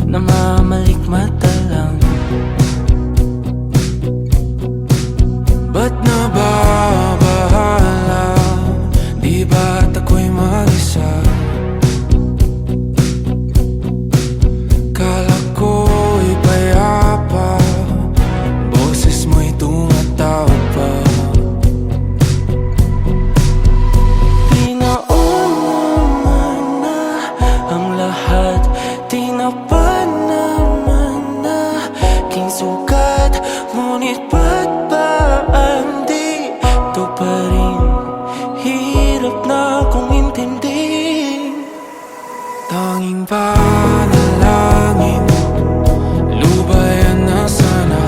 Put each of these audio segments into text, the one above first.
namamalikmata lang. Ba't nababahala? Di ba't ako'y mag-isa? Kala ko'y payapa, boses mo'y tumatawag pa. Tinaon naman na ang lahat, tinapan naman na king sugat. Ngunit ba't ba andito pa rin? Hirap na kong intindihin. Tanging panalangin, lubayan na sana.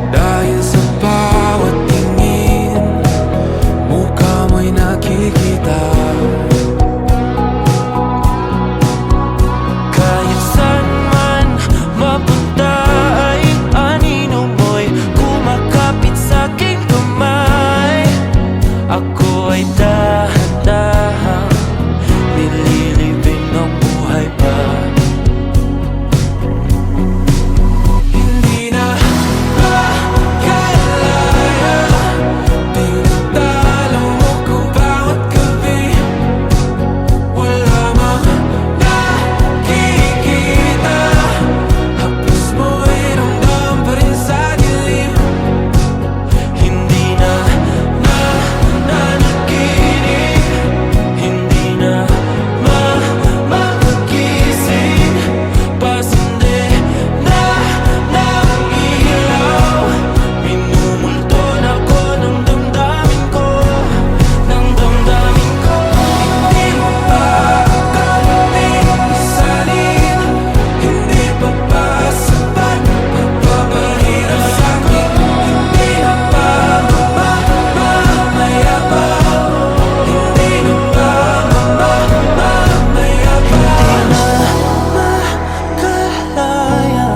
Dahil sa bawat tingin, mukha mo'y nakikita. Kahit saan man mapunta ay anino mo'y kumakapit sa'king kamay. Ako ay dahan-dahan nililibing ng buhay pa. Hindi na makalaya, tinatalo mo ko bawat gabi. Wala mang nakikita, haplos mo'y ramdam pa rin sa dilim. Hindi na nanaginip, hindi na makagising. Pasindi na ng ilaw, minumulton ako ng damdamin ko, ng damdamin ko. Hindi mo pa akalaing isalin, hindi pa ba sapat pagpapahirap sa'kin? Hindi na ba mamamayabang? Hindi na ba mamamayabang? Makalaya,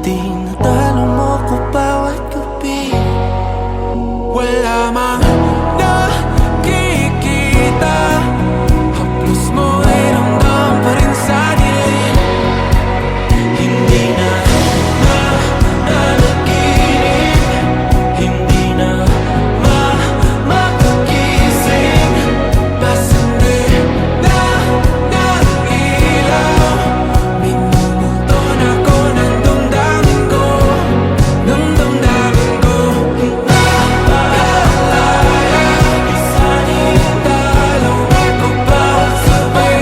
tinatalo mo ko bawat gabi. Wala mang nakikita, haplos mo'y ramdam pa rin sa dilim. Hindi na nanaginip, hindi na makagising. Pasindi na ng ilaw, minumulton ako ng damdamin ko, ng damdamin ko. Nakalaya, isanin talo ako bawat sabi,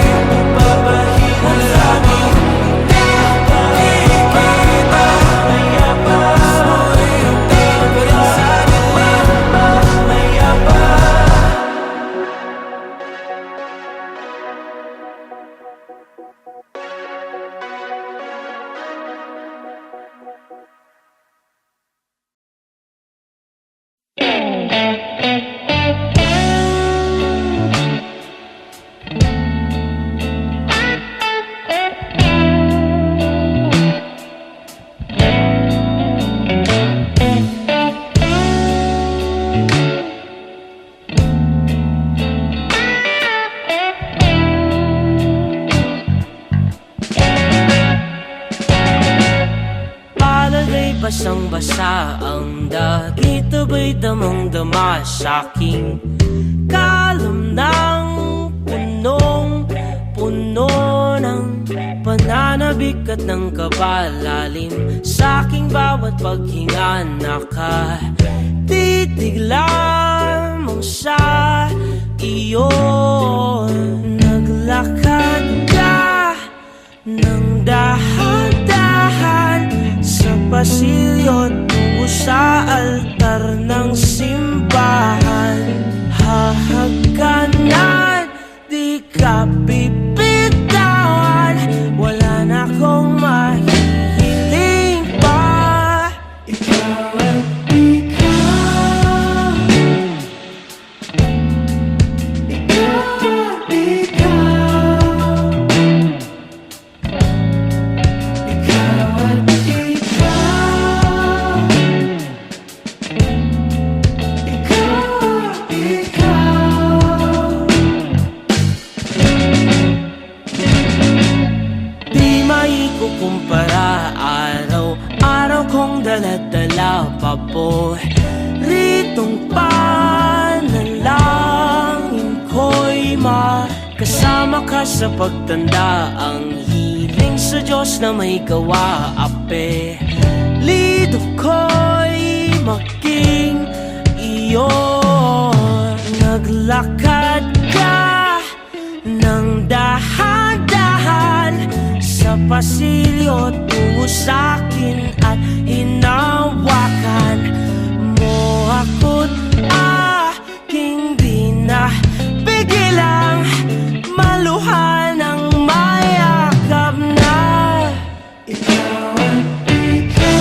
papahirap sa'kin. Nakikita, mayabas mo'y ramdam pa rin sa dilim. Mayabas. Palagay basang-basa ang dagit, aba'y damang-dama sa'king kalam ng punong-puno ng pananabik at ng kabalalim. Sa'king bawat paghinga nakatitig lamang sa iyo. Naglakad ka ng dahan-dahan sa pasilyo tungo sa altar ng simbahan. Hahagkanan, di ka bibitawan, wala na akong mahihiling pa. Ikaw at ikaw, ikaw at ikaw, ikaw at ikaw. sa pagtanda ang hiling sa Diyos na may gawa. Apelido ko'y maging iyo. Naglakad ka ng dahan-dahan sa pasilyo tungo sa'kin at hinawakan mo ako't aking binapigilang maluhan ng mayakap na ikaw ang ikaw.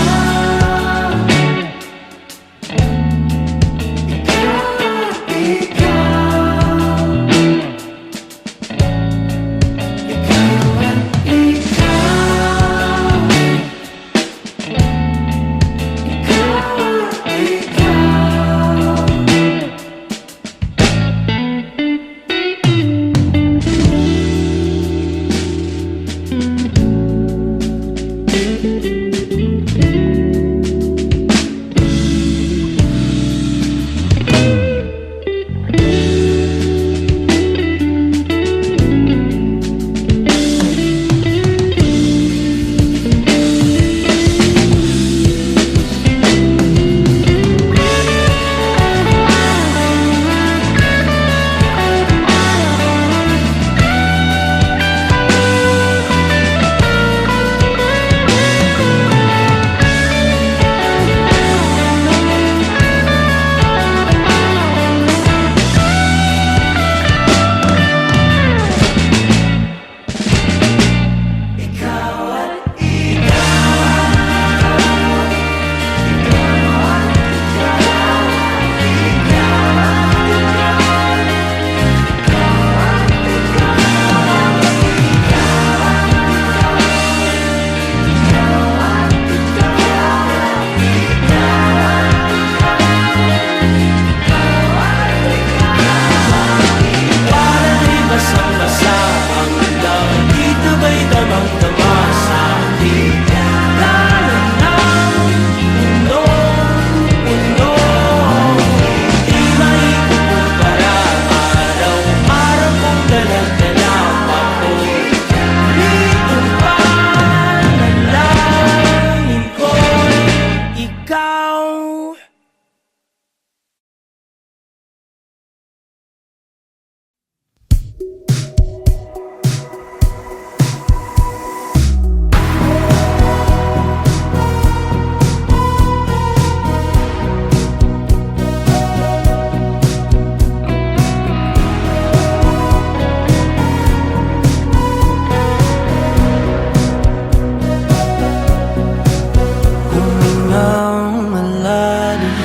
Humingang malalim,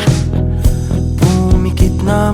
pumikit na